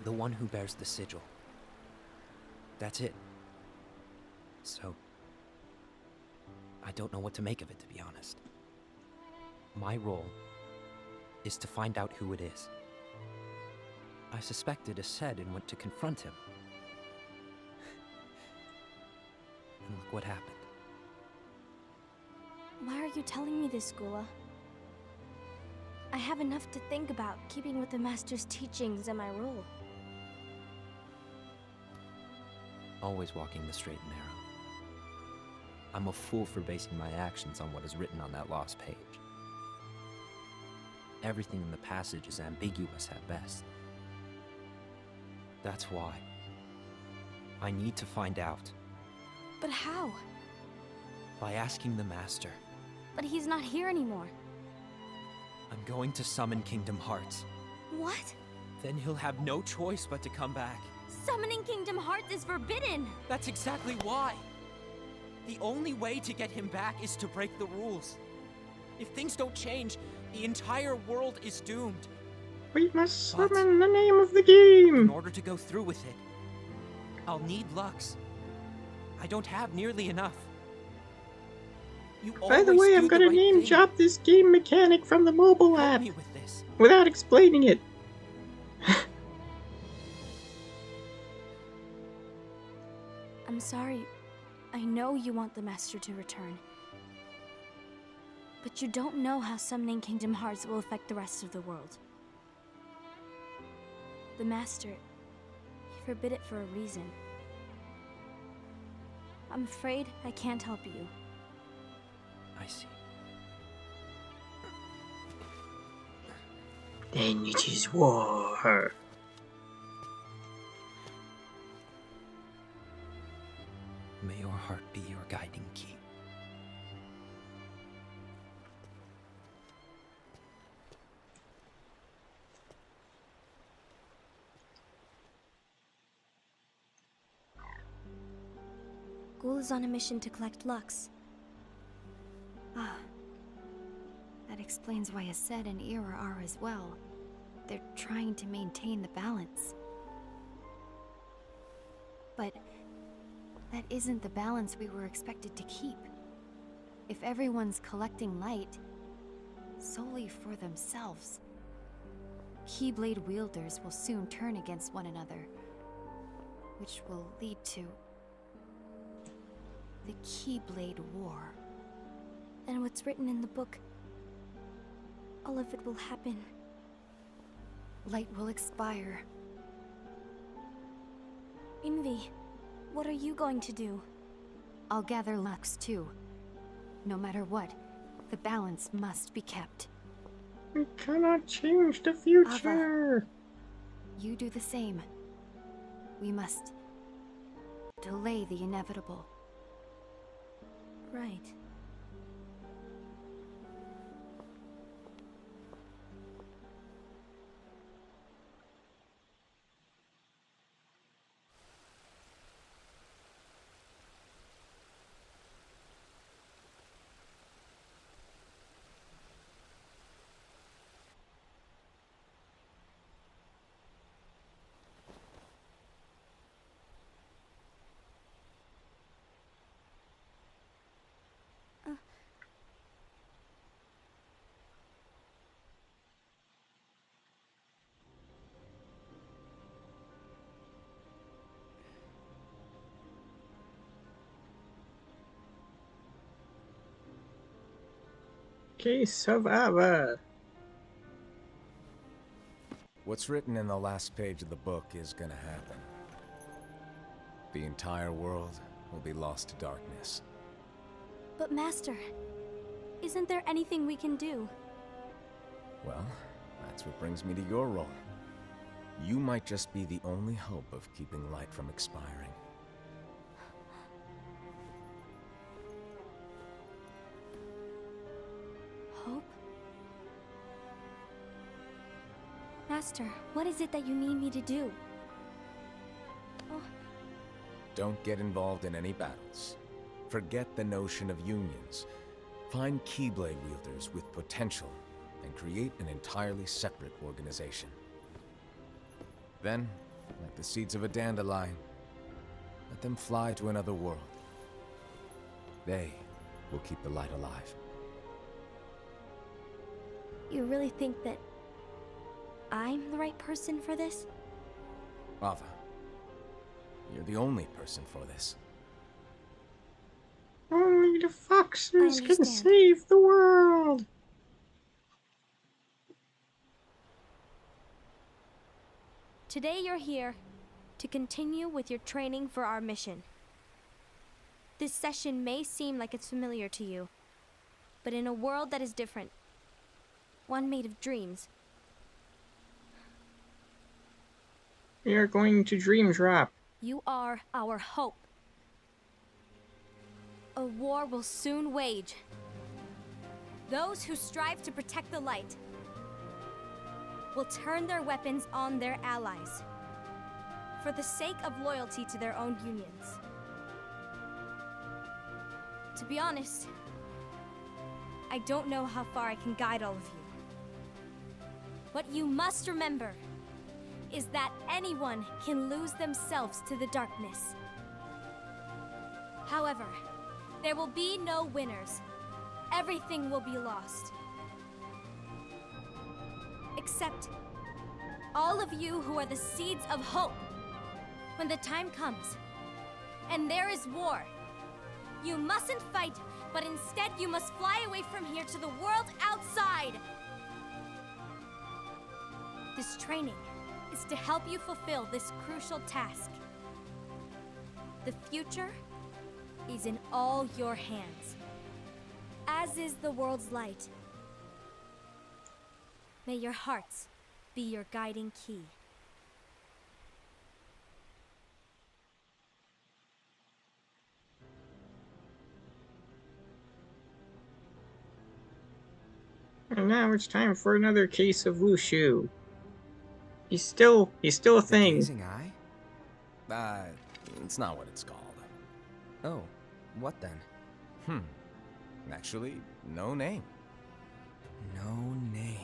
G: the one who bears the sigil. That's it. So, I don't know what to make of it, to be honest. My role is to find out who it is. I suspected Aced and went to confront him. And look what happened.
E: Why are you telling me this, Gula? I have enough to think about, keeping with the Master's teachings and my role.
G: Always walking the straight and narrow. I'm a fool for basing my actions on what is written on that lost page. Everything in the passage is ambiguous at best. That's why I need to find out.
E: But how?
G: By asking the Master.
E: But he's not here anymore.
G: I'm going to summon Kingdom Hearts.
E: What?
G: Then he'll have no choice but to come back.
E: Summoning Kingdom Hearts is forbidden!
G: That's exactly why! The only way to get him back is to break the rules. If things don't change, the entire world is doomed.
A: We must
G: But-
A: summon the name of the
G: In
A: game.
G: order to go through with it, I'll need Lux. I don't have nearly enough. You
A: By the
G: always
A: way,
G: do
A: I'm gonna
G: right
A: name
G: thing.
A: drop this game mechanic from the mobile
G: Help
A: app
G: me with this.
A: without explaining it.
E: I'm sorry. I know you want the Master to return. But you don't know how summoning Kingdom Hearts will affect the rest of the world. The Master, he forbid it for a reason. I'm afraid I can't help you.
G: I see.
A: Then it is war.
G: May your heart be your guiding key.
E: Ghoul is on a mission to collect Lux.
F: Ah. That explains why Aced and Ira are as well. They're trying to maintain the balance. But that isn't the balance we were expected to keep. If everyone's collecting light solely for themselves, Keyblade wielders will soon turn against one another, which will lead to the Keyblade War.
E: And what's written in the book, all of it will happen.
F: Light will expire.
E: Envy, what are you going to do?
F: I'll gather Lux too. No matter what, The balance must be kept.
A: We cannot change the future.
F: You do the same. We must delay the inevitable.
E: Right.
A: Case of Ava.
B: What's written in the last page of the book is gonna happen. The entire world will be lost to darkness.
E: But Master, isn't there anything we can do?
B: Well, that's what brings me to your role. You might just be the only hope of keeping light from expiring.
E: Hope? Master, what is it that you need me to do? Oh,
B: Don't get involved in any battles. Forget the notion of unions. Find Keyblade wielders with potential and create an entirely separate organization. Then, like the seeds of a dandelion, let them fly to another world. They will keep the light alive.
E: you really think that I'm the right person for this?
B: Ava, you're the only person for this.
A: Only the foxes
E: I
A: can
E: understand.
A: save the world.
E: Today you're here to continue with your training for our mission. This session may seem like it's familiar to you, but in a world that is different, one made of dreams,
A: We are going to Dream Drop.
E: you are our hope. A war will soon wage. Those who strive to protect the light will turn their weapons on their allies for the sake of loyalty to their own unions. To be honest, I don't know how far I can guide all of you. What you must remember is that anyone can lose themselves to the darkness. However, there will be no winners. Everything will be lost. Except all of you who are the seeds of hope. When the time comes, and there is war, you mustn't fight, but instead you must fly away from here to the world outside. This training is to help you fulfill this crucial task. The future is in all your hands, as is the world's light. May your hearts be your guiding key.
A: And now it's time for another case of Wushu. He's still a thing.
B: Gazing eye? It's not what it's called.
G: Oh, what then?
B: Actually, no name.
G: No name.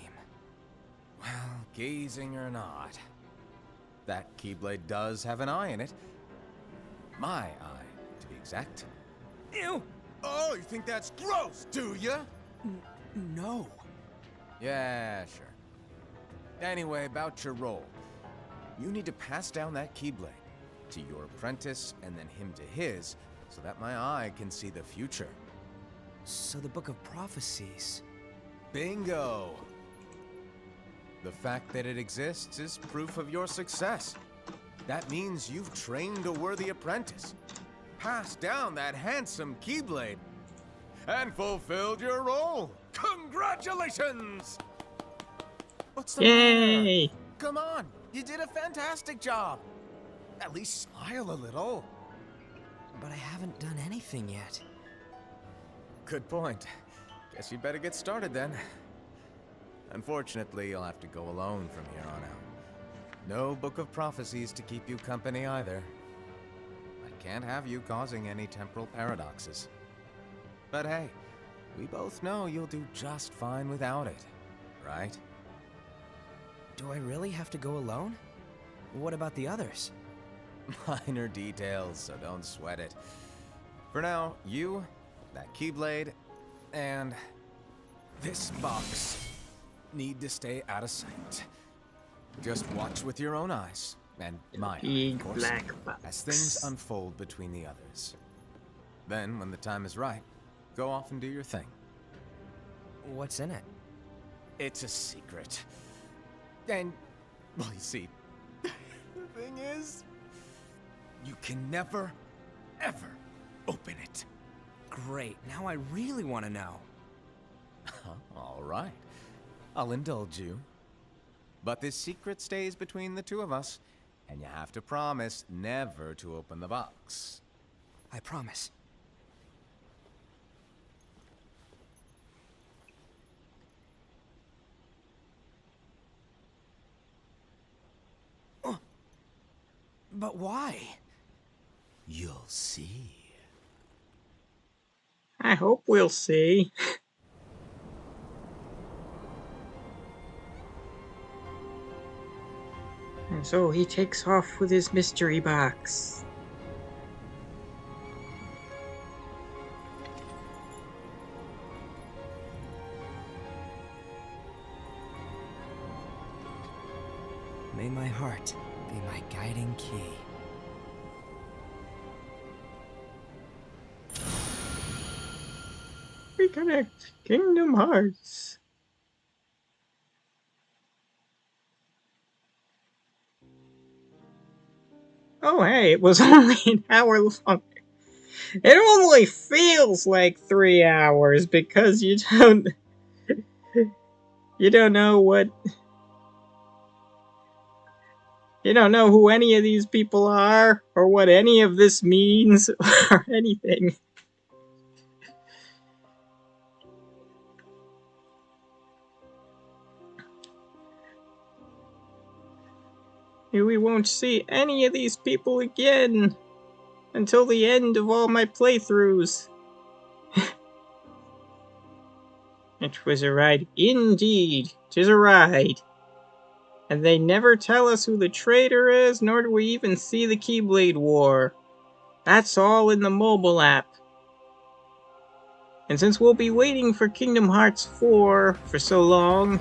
B: Well, gazing or not, that Keyblade does have an eye in it. My eye, to be exact. Ew! Oh, you think that's gross, do ya?
G: No.
B: Yeah, sure. Anyway, about your role. You need to pass down that Keyblade to your apprentice and then him to his, so that my eye can see the future.
G: So the Book of Prophecies.
B: Bingo! The fact that it exists is proof of your success. That means you've trained a worthy apprentice. Pass down that handsome Keyblade. and fulfilled your role. Congratulations! What's the
A: Yay!
B: matter? Come on, you did a fantastic job. At least smile a little.
G: But I haven't done anything yet.
B: Good point. Guess you better get started then. Unfortunately, you'll have to go alone from here on out. No Book of Prophecies to keep you company either. I can't have you causing any temporal paradoxes. But hey, we both know you'll do just fine without it, right?
G: Do I really have to go alone? What about the others?
B: Minor details, so don't sweat it. For now, you, that Keyblade, and this box need to stay out of sight. Just watch with your own eyes, and mine,
A: Big
B: of course,
A: black box.
B: as things unfold between the others. Then, when the time is right, go off and do your thing.
G: What's in it?
B: It's a secret. And, well, you see, the thing is, you can never, ever open it.
G: Great, now I really want to know.
B: All right. I'll indulge you. But this secret stays between the two of us, and you have to promise never to open the box.
G: I promise. But why?
B: You'll see.
A: I hope we'll see. And so he takes off with his mystery box.
G: May my heart be my guiding key.
A: Reconnect Kingdom Hearts. Oh hey, it was only an hour long. It only feels like 3 hours because you don't know what, you don't know who any of these people are or what any of this means or anything. We won't see any of these people again until the end of all my playthroughs. It was a ride. Indeed, 'tis a ride. And they never tell us who the traitor is, nor do we even see the Keyblade War. That's all in the mobile app. And since we'll be waiting for Kingdom Hearts 4 for so long,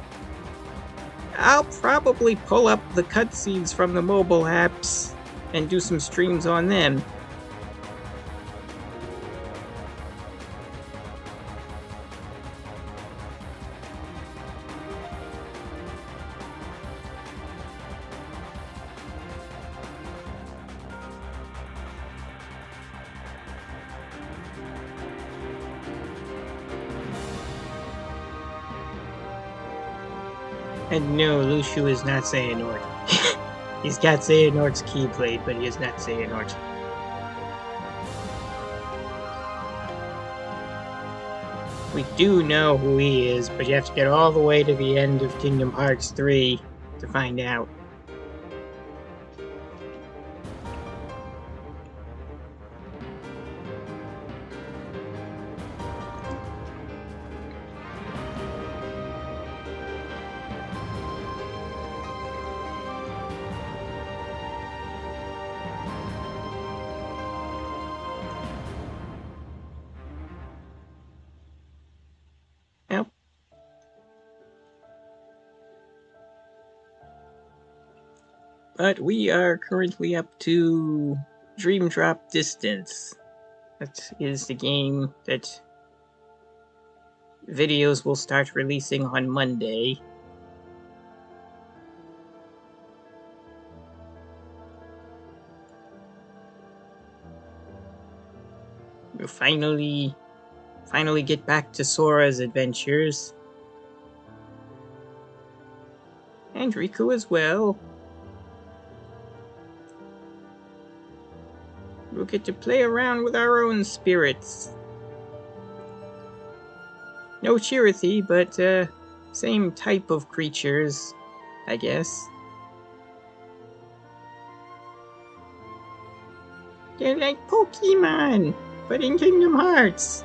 A: I'll probably pull up the cutscenes from the mobile apps and do some streams on them. And no, Lucio is not Xehanort. He's got Xehanort's Keyblade, but he is not Xehanort. We do know who he is, but you have to get all the way to the end of Kingdom Hearts 3 to find out. Yep. But we are currently up to Dream Drop Distance. That is the game that videos will start releasing on Monday. We're finally finally get back to Sora's adventures. And Riku as well. We'll get to play around with our own spirits. No Chirithy, but same type of creatures, I guess. They're like Pokemon, but in Kingdom Hearts.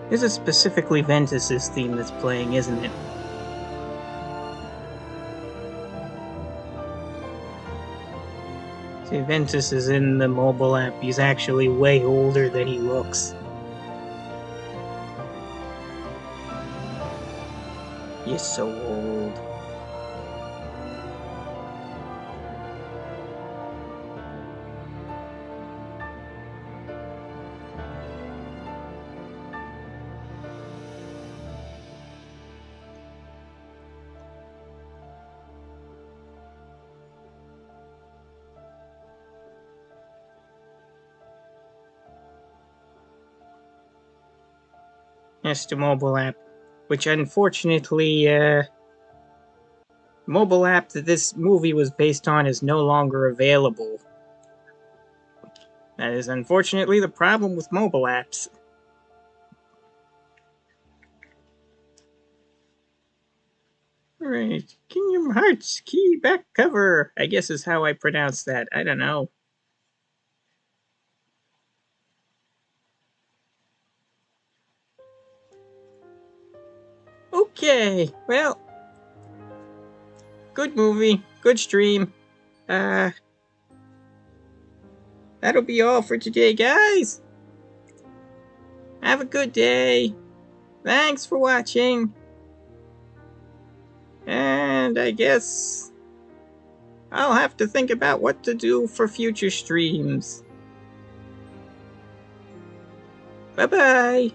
A: This is specifically Ventus's theme that's playing, isn't it? See, Ventus is in the mobile app. He's actually way older than he looks. He's so old. Yes, the mobile app. Which unfortunately, mobile app that this movie was based on is no longer available. That is unfortunately the problem with mobile apps. Alright, Kingdom Hearts key back cover, I guess is how I pronounce that. I don't know. Okay, well, good movie, good stream. That'll be all for today, guys. Have a good day. Thanks for watching. And I guess I'll have to think about what to do for future streams. Bye-bye.